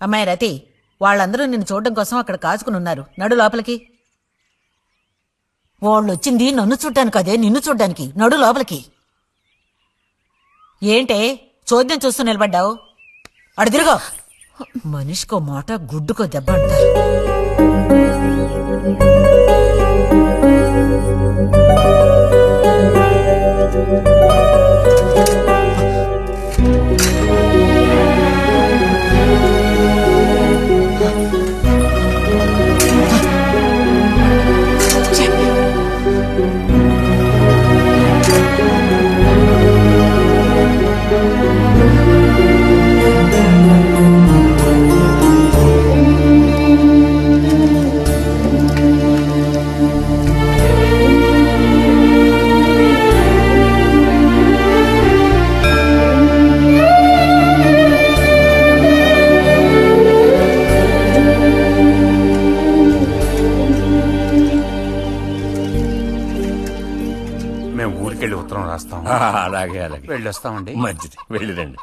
అమ్మాయి రతి, వాళ్ళందరూ నిన్ను చూడడం కోసం అక్కడ కాచుకుని ఉన్నారు. నడు లోపలికి. వాళ్ళు వచ్చింది నన్ను చూడ్డానికి అదే, నిన్ను చూడ్డానికి. నడు లోపలికి. ఏంటే చోద్యం చూస్తూ నిలబడ్డావు? అడు తిరుగో. మనిషికో మాట గుడ్డుకో దెబ్బ అంటారు. అలాగే అలాగే వెళ్ళొస్తామండి. మంచిది, వెళ్ళిరండి.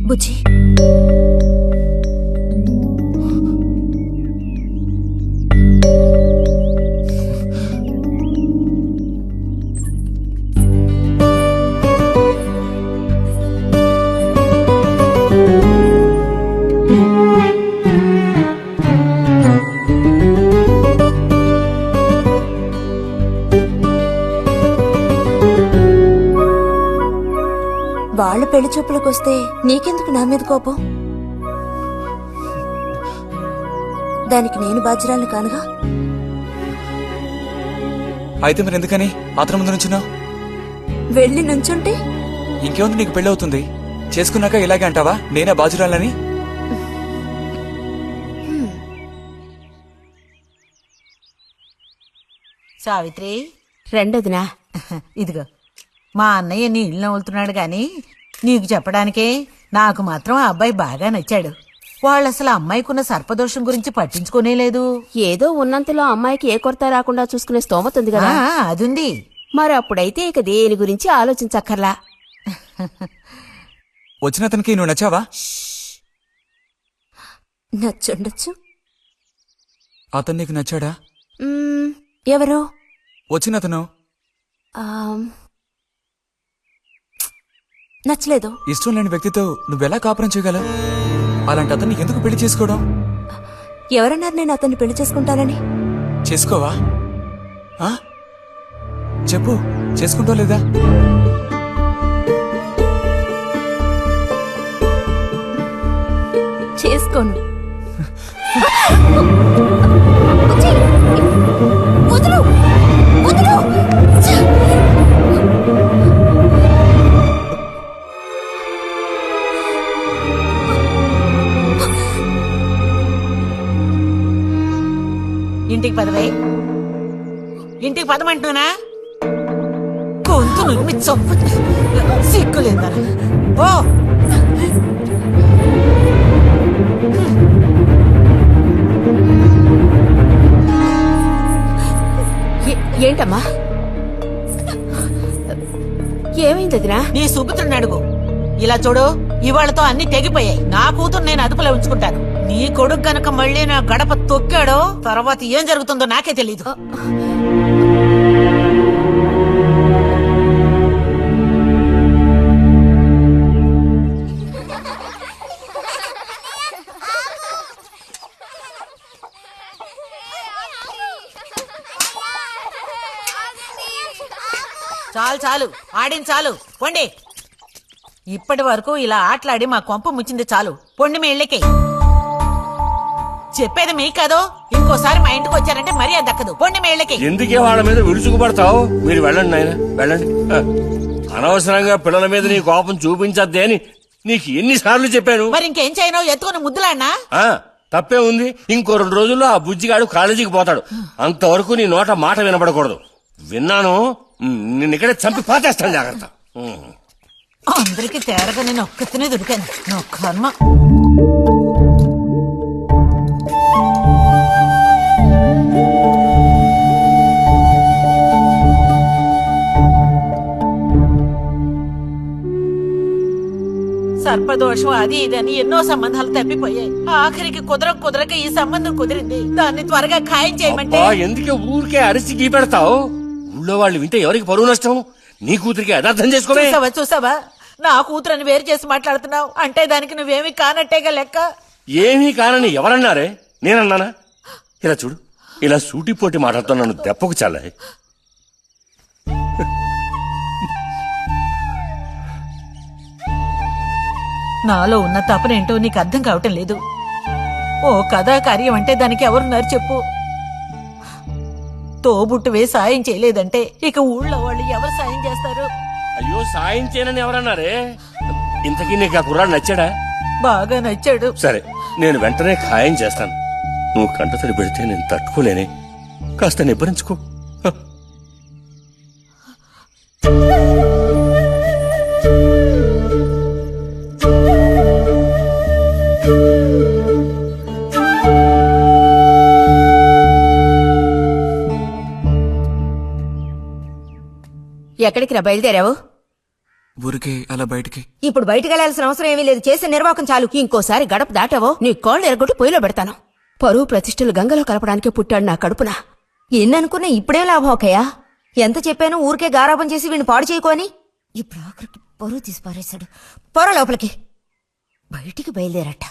బుజ్జి, వాళ్ళ పెళ్లి చూపులకొస్తే నీకెందుకు నా మీద కోపం? దానికి నేను బాధ్యురాలు కానుగా. అయితే మరి ఎందుకని అతని ముందు నుంచున్నావు? వెళ్ళి నుంచుంటే ఇంకేముంది, నీకు పెళ్లి అవుతుంది. చేసుకున్నాక ఇలాగే అంటావా నేనే బాధ్యురాలని? సావిత్రి, రెండోదినా, ఇదిగో మా అన్నయ్య నీ ఇల్లు నవ్వులుతున్నాడు గాని నీకు చెప్పడానికే. నాకు మాత్రం ఆ అబ్బాయి బాగా నచ్చాడు. వాళ్ళు అసలు అమ్మాయికున్న సర్పదోషం గురించి పట్టించుకోనే లేదు. ఏదో ఉన్నంతలో అమ్మాయికి ఏ కొరత రాకుండా చూసుకునే స్తోమత ఉంది కదా. అదుంది. మరి అప్పుడైతే ఇక దేని గురించి ఆలోచించక్కర్లా. వచ్చిన అతనికి నువ్వు నచ్చావా? నచ్చుండొచ్చు. అతను నీకు నచ్చాడా? ఎవరు? వచ్చిన అతను నచ్చలేదు. ఇష్టం లేని వ్యక్తితో నువ్వెలా కాపురం చేయగలవు? అలాంటి అతన్ని ఎందుకు పెళ్లి చేసుకోవడం? ఎవరన్నారు నేను అతన్ని పెళ్లి చేసుకుంటానని? చేసుకోవా? చెప్పు, చేసుకుంటావు లేదా? చేసుకోను. ఇంటికి పదవే. ఇంటికి పదమంటున్నానా? గొంతు నువ్వు చంపు. సిగ్గులేదా? ఓ ఏంటమ్మా ఏమైంది వదినా? నీ సుపుత్రుని అడుగు. ఇలా చూడు, ఇవాళతో అన్ని తెగిపోయాయి. నా కూతురు నేను అదుపులో ఉంచుకుంటాను. నీ కొడుకు గనక మళ్ళీ నా గడప తొక్కాడో తర్వాత ఏం జరుగుతుందో నాకే తెలీదు. చాలు చాలు, ఆడింది చాలు, పొండి. ఇప్పటి వరకు ఇలా ఆటలాడి మా కొంప ముచ్చింది చాలు. పొండి మీ ఇళ్ళకి. చెప్పేది మీ కాదో, ఇంకోసారి మా ఇంటికి వచ్చారంటే మరీ అది దక్కదు. పొండి మీ ఇళ్ళకి. ఎందుకే వాళ్ళ మీద విరుచుకుపడతావు? మీరు వెళ్ళండి నాయన, వెళ్ళండి. అనవసరంగా పిల్లల మీద నీ కోపం చూపించద్దే అని నీకు ఎన్నిసార్లు చెప్పాను. మరి ఇంకేం చేయను? ఎత్తుకుని ముద్దులాడినా? తప్పే ఉంది. ఇంకో 2 రోజుల్లో ఆ బుజ్జిగాడు కాలేజీకి పోతాడు. అంతవరకు నీ నోట మాట వినపడకూడదు. విన్నాను, నిన్ను ఇక్కడే చంపి పాతేస్తాను. జాగ్రత్త. అందరికి తేరగా నేను ఒక్కతినే దొరికాను. నా కర్మ. సర్పదోషం అది ఇదని ఎన్నో సంబంధాలు తప్పిపోయాయి. ఆఖరికి కుదరక ఈ సంబంధం కుదిరింది. దాన్ని త్వరగా ఖాయం చేయమంటే. ఎందుకే ఊరికే అరిసి గీ పెడతావు? ఊళ్ళో వాళ్ళు వింటే ఎవరికి పరువు నష్టం? నీ కూతురికి అదార్థం చేసుకోవే. చూసావా నా కూతురని వేరు చేసి మాట్లాడుతున్నావు అంటే దానికి నువ్వేమీ కానట్టేగా లెక్క. ఏమీ కానని ఎవరన్నారే? నేనన్నానా? ఇలా చూడు, ఇలా సూటిపోటి మాటలతో నన్ను దెప్పకు చాలా. నాలో ఉన్న తపనేంటో నీకు అర్థం కావటం లేదు. ఓ కథా కార్యం అంటే దానికి ఎవరున్నారు చెప్పు? తోబుట్టువే సాయం చేయలేదంటే ఇక ఊళ్ళో వాళ్ళు ఎవరు సాయం చేస్తారు? అయ్యో, సాయం చేయనని ఎవరన్నారే? ఇంతకీ నీకు ఆ కుర్రాడు నచ్చాడా? బాగా నచ్చాడు. సరే, నేను వెంటనే ఖాయం చేస్తాను. నువ్వు కంటతడి పెడితే నేను తట్టుకోలేనే. కాస్త నిబ్బరించుకో. ఎక్కడికి రా బయలుదేరావు? ఊరికే అలా బయటికి. ఇప్పుడు బయటికి వెళ్లాల్సిన అవసరం ఏమీ లేదు. చేసే నిర్వాహకం చాలు. ఇంకోసారి గడప దాటావో నీ కోళ్ళు ఎరగొట్టి పొయ్యిలో పెడతాను. పరువు ప్రతిష్టలు గంగలో కలపడానికే పుట్టాడు నా కడుపున. ఎన్ననుకున్నా ఇప్పుడేం లాభం ఒకయ్యా? ఎంత చెప్పాను ఊరికే గారాబం చేసి వీడిని పాడు చేయకోని. ఇప్పుడు ఆఖరికి పరువు తీసి పారేశాడు. పొర లోపలికి. బయటికి బయలుదేరట.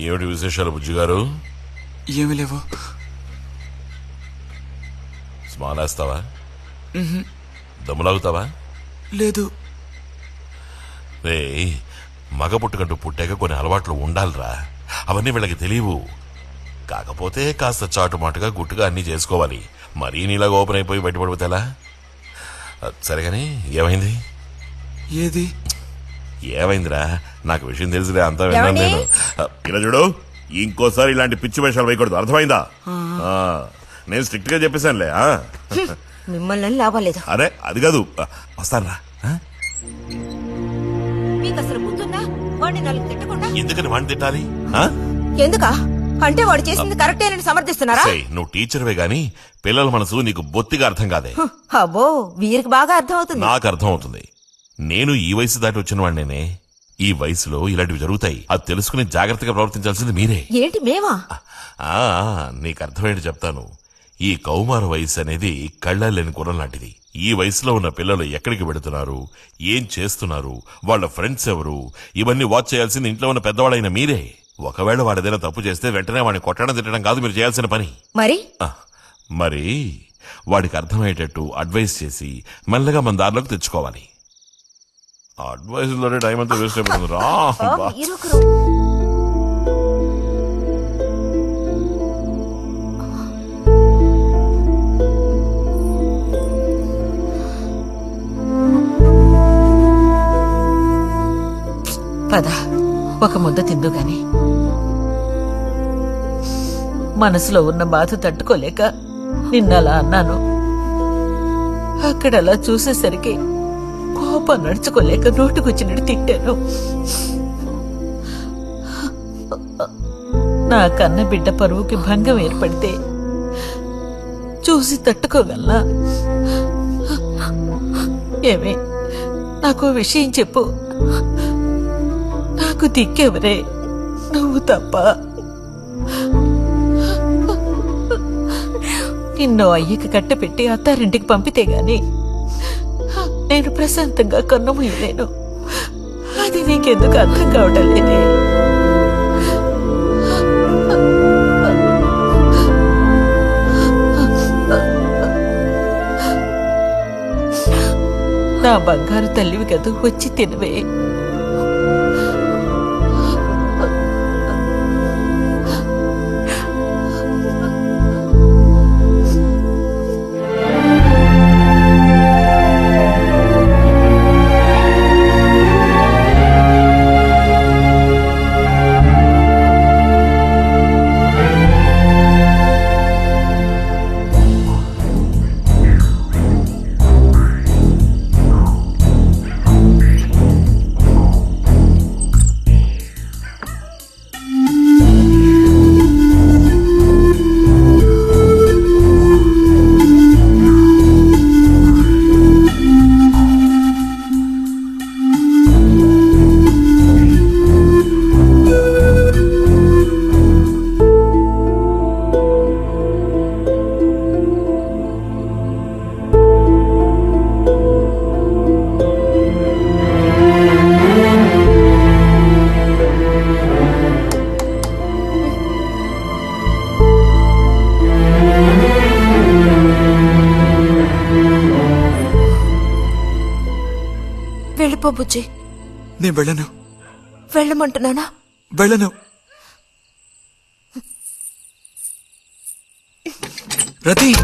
ఏమిటి విశేషాలు బుజ్జిగారు? ఏమీ లేవు. స్మానేస్తావా? దమ్ములాగుతావా? లేదు. రే, మగ పుట్టుకంటూ పుట్టాక కొన్ని అలవాట్లు ఉండాలిరా. అవన్నీ వీళ్ళకి తెలియవు. కాకపోతే కాస్త చాటుమాటుగా గుట్టుగా అన్నీ చేసుకోవాలి. మరీ నీలాగా ఓపెన్ అయిపోయి బయటపడిపోతేలా? సరేగాని ఏమైంది? ఏది ఏమైందిరా? నాకు విషయం తెలిసిలే, అంతా విన్నాను నేను. ఇలా చూడు, ఇంకోసారి ఇలాంటి పిచ్చి వేషాలు వేయకూడదు, అర్థమైందా? నేను స్ట్రిక్ట్ గా చెప్పేశానులే. మిమ్మల్ని లాభం లేదు. అరే అది కాదు, వస్తానరా. మీకు అసలు గుర్తుందా? వాడిని నలుగు తిట్టకుండా. ఎందుకని వాడిని తిట్టాలి? ఎందుకా? అంటే వాడు చేసింది కరెక్టేనని సమర్థిస్తున్నారా? నువ్వు టీచర్వే గాని పిల్లల మనసు నీకు బొత్తిగా అర్థం కాదే. అబ్బో, వీరికి బాగా అర్థం అవుతుంది. నాకు అర్థం అవుతుంది. నేను ఈ వయసు దాటి వచ్చిన వాడినేనే. ఈ వయసులో ఇలాంటివి జరుగుతాయి. అది తెలుసుకుని జాగ్రత్తగా ప్రవర్తించాల్సింది మీరే. ఏంటి మేమా? నీకు అర్థమేంటి చెప్తాను. ఈ కౌమార వయసు అనేది కళ్ళలేని గుర్రం లాంటిది. ఈ వయసులో ఉన్న పిల్లలు ఎక్కడికి వెడుతున్నారు, ఏం చేస్తున్నారు, వాళ్ళ ఫ్రెండ్స్ ఎవరు, ఇవన్నీ వాచ్ చేయాల్సింది ఇంట్లో ఉన్న పెద్దవాళ్ళైన మీరే. ఒకవేళ వాడేదైనా తప్పు చేస్తే వెంటనే వాడిని కొట్టడం తిట్టడం కాదు మీరు చేయాల్సిన పని. మరి మరి వాడికి అర్థమయ్యేటట్టు అడ్వైస్ చేసి మెల్లగా మన దారిలోకి తెచ్చుకోవాలి. అడ్వైస్ లోనే టైం అంతా వేస్ట్ అయిపోతుంది రా. బా. ఇరుకురు. పద ఒక ముద్ద తిందు గాని. మనసులో ఉన్న బాధ తట్టుకోలేక నిన్నలా అన్నాను. అక్కడలా చూసేసరికి కోపం నడుచుకోలేక నోటుకొచ్చినట్టు తిట్టాను. నా కన్న బిడ్డ పరువుకి భంగం ఏర్పడితే చూసి తట్టుకోగలనా? ఏమే నాకు విషయం చెప్పు. నాకు దిక్కెవరే? నువ్వు తప్ప. నిన్నో అయ్యకి కట్టపెట్టి అత్తారింటికి పంపితే గాని నేను ప్రశాంతంగా కన్నుమూయలేను. అది నీకెందుకు అర్థం కావటం లేదే? నా బంగారు తల్లివి కదూ, వచ్చి తినవే. వెళ్ళిపో బుజ్జి. నేను వెళ్ళను. వెళ్ళమంటున్నానా? వెళ్ళను. రతి